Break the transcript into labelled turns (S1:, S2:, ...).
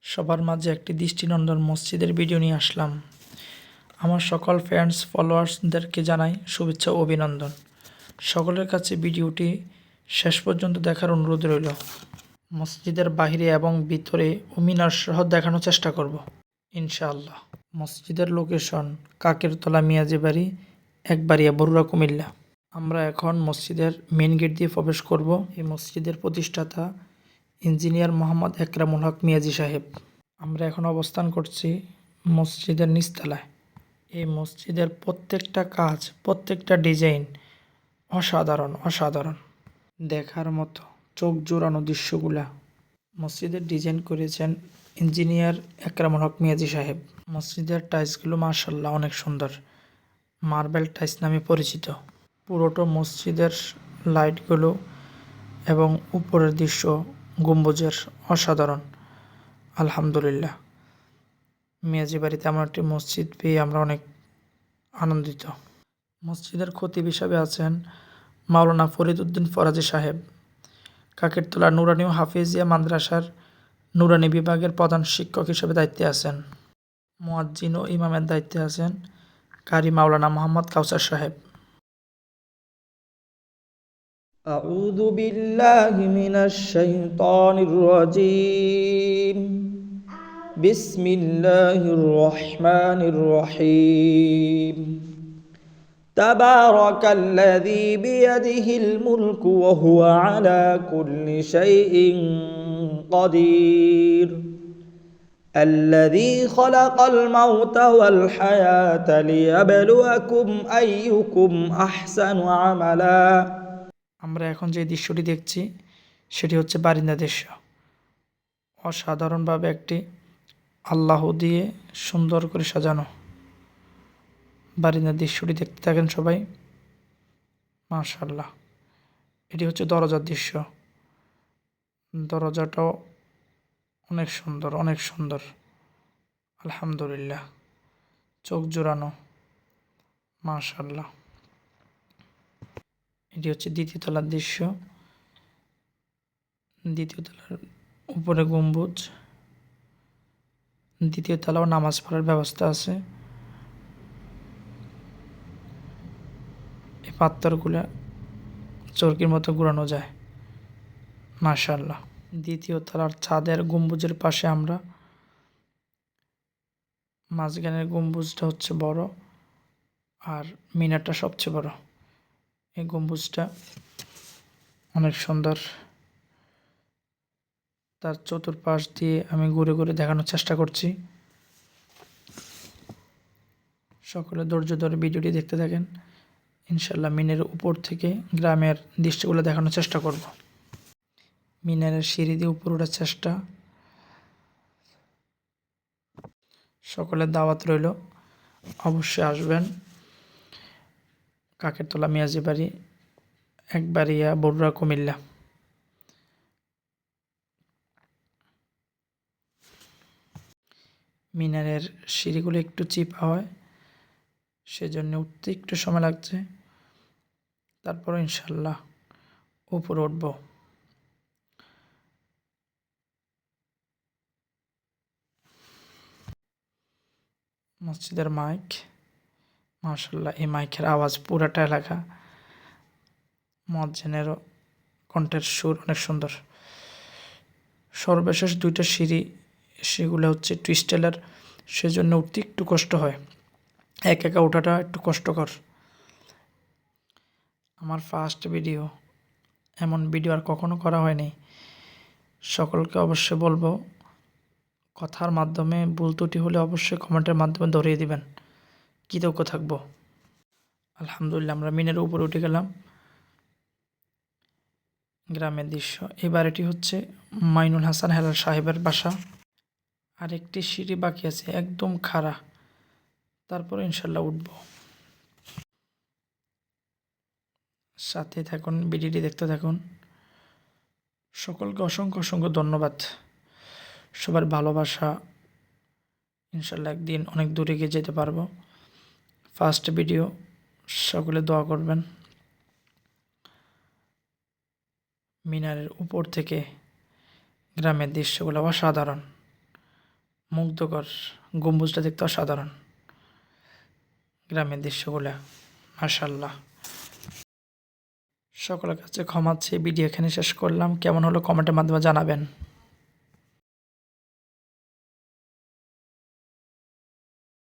S1: সবার মাঝে একটি দৃষ্টিনন্দন মসজিদের ভিডিও নিয়ে আসলাম। আমার সকল ফ্রেন্ডস ফলোয়ার্সদেরকে জানাই শুভেচ্ছা ও অভিনন্দন। সকলের কাছে ভিডিওটি শেষ পর্যন্ত দেখার অনুরোধ রইল। মসজিদের বাহিরে এবং ভিতরে ও মিনার সহ দেখানোর চেষ্টা করব ইনশাআল্লাহ। মসজিদের লোকেশন কাকেরতলা মিয়াজি বাড়ি, একবাড়িয়া, বরুড়া, কুমিল্লা। আমরা এখন মসজিদের মেন গেট দিয়ে প্রবেশ করব। এই মসজিদের প্রতিষ্ঠাতা ইঞ্জিনিয়ার মোহাম্মদ একরামুল হক মিয়াজি সাহেব। আমরা এখন অবস্থান করছি মসজিদের নিচতলায়। এই মসজিদের প্রত্যেকটা কাজ, প্রত্যেকটা ডিজাইন অসাধারণ দেখার মতো, চোখ জোড়ানো দৃশ্যগুলা। মসজিদের ডিজাইন করেছেন ইঞ্জিনিয়ার একরামুল হক মিয়াজি সাহেব। মসজিদের টাইলসগুলো মাশাআল্লাহ অনেক সুন্দর, মার্বেল টাইলস নামে পরিচিত। পুরোটা মসজিদের লাইটগুলো এবং উপরের দৃশ্য গম্বুজের অসাধারণ। আলহামদুলিল্লাহ, মিয়াজি বাড়িতে এমন একটি মসজিদ পেয়ে আমরা অনেক আনন্দিত। মসজিদের খতিব হিসাবে আছেন মাওলানা ফরিদ উদ্দিন ফরাজি সাহেব। কাকেরতলা নুরানি ও হাফিজিয়া মাদ্রাসার নুরানি বিভাগের প্রধান শিক্ষক হিসেবে দায়িত্বে আছেন। মুয়াজ্জিন ও ইমামের দায়িত্বে আছেন কারি মাওলানা মোহাম্মদ কাউসার সাহেব।
S2: أعوذ بالله من الشيطان الرجيم بسم الله الرحمن الرحيم تبارك الذي بيده الملك وهو على كل شيء قدير الذي خلق الموت والحياة ليبلوكم أيكم أحسن عملا।
S1: আমরা এখন যে দৃশ্যটি দেখছি সেটি হচ্ছে বারিন্দা দৃশ্য। অসাধারণভাবে একটি আল্লাহ দিয়ে সুন্দর করে সাজানো বারিন্দার দৃশ্যটি দেখতে থাকেন সবাই। মাশাআল্লাহ, এটি হচ্ছে দরজার দৃশ্য। দরজাটাও অনেক সুন্দর। আলহামদুলিল্লাহ, চোখ জোড়ানো। মাশাআল্লাহ, এটি হচ্ছে দ্বিতীয় তলার দৃশ্য। দ্বিতীয় তলার উপরে গম্বুজ। দ্বিতীয় তলাও নামাজ পড়ার ব্যবস্থা আছে। এই পাথরগুলা চরকির মতো ঘুরানো যায়। মাশাআল্লাহ, দ্বিতীয় তলার ছাদের গম্বুজের পাশে আমরা মাঝখানের গম্বুজটা হচ্ছে বড় আর মিনারটা সবচেয়ে বড়। এই গম্বুজটা অনেক সুন্দর। তার চতুর্পাশ দিয়ে আমি ঘুরে ঘুরে দেখানোর চেষ্টা করছি। সকলে ধৈর্য ধরে ভিডিওটি দেখতে থাকেন। ইনশাল্লাহ মিনারের উপর থেকে গ্রামের দৃশ্যগুলো দেখানোর চেষ্টা করব। মিনারের সিঁড়ি দিয়ে উপর ওঠার চেষ্টা। সকলের দাওয়াত রইল, অবশ্যই আসবেন। কাকেরতলা মিয়াজি বাড়ি, একবাড়িয়া, বরুড়া, কুমিল্লা। মিনারের সিঁড়িগুলো একটু চিপা হয়, সেজন্য উঠতে একটু সময় লাগছে। তারপর ইনশাল্লাহ উপরে উঠব। মসজিদের মাইক, মাশাআল্লাহ, এই মাইকের আওয়াজ পুরাটা এলাকা। মুয়াজ্জিনেরও কণ্ঠের সুর অনেক সুন্দর। সর্বশেষ দুইটা সিঁড়ি, সেগুলো হচ্ছে একটু স্টাইলার, সেজন্য উঠতে একটু কষ্ট হয়। একা ওঠাটা একটু কষ্টকর। আমার ফার্স্ট ভিডিও, এমন ভিডিও আর কখনো করা হয়নি। সকলকে অবশ্যই বলবো, কথার মাধ্যমে ভুল ত্রুটি হলে অবশ্যই কমেন্টের মাধ্যমে ধরিয়ে দিবেন, কৃতজ্ঞ থাকবো। আলহামদুলিল্লাহ, আমরা মিনারের উপরে উঠে গেলাম। গ্রামের দৃশ্য। এই বাড়িটি হচ্ছে মাইনুল হাসান হেলাল সাহেবের বাসা। আরেকটি সিঁড়ি বাকি আছে, একদম খাড়া। তারপরে ইনশাল্লাহ উঠব। সাথে থাকুন, ভিডিওটি দেখতে থাকুন। সকলকে অসংখ্য ধন্যবাদ। সবার ভালোবাসা। ইনশাল্লাহ একদিন অনেক দূরে গিয়ে যেতে পারবো। ফার্স্ট ভিডিও, সকলে দোয়া করবেন। মিনারের উপর থেকে গ্রামের দৃশ্যগুলো অসাধারণ। মুগ্ধকর, গম্বুজটা দেখতে অসাধারণ। গ্রামের দৃশ্যগুলা মাশাল্লাহ। সকলের কাছে ক্ষমা চেয়ে ভিডিও এখানে শেষ করলাম। কেমন হলো কমেন্টের মাধ্যমে জানাবেন।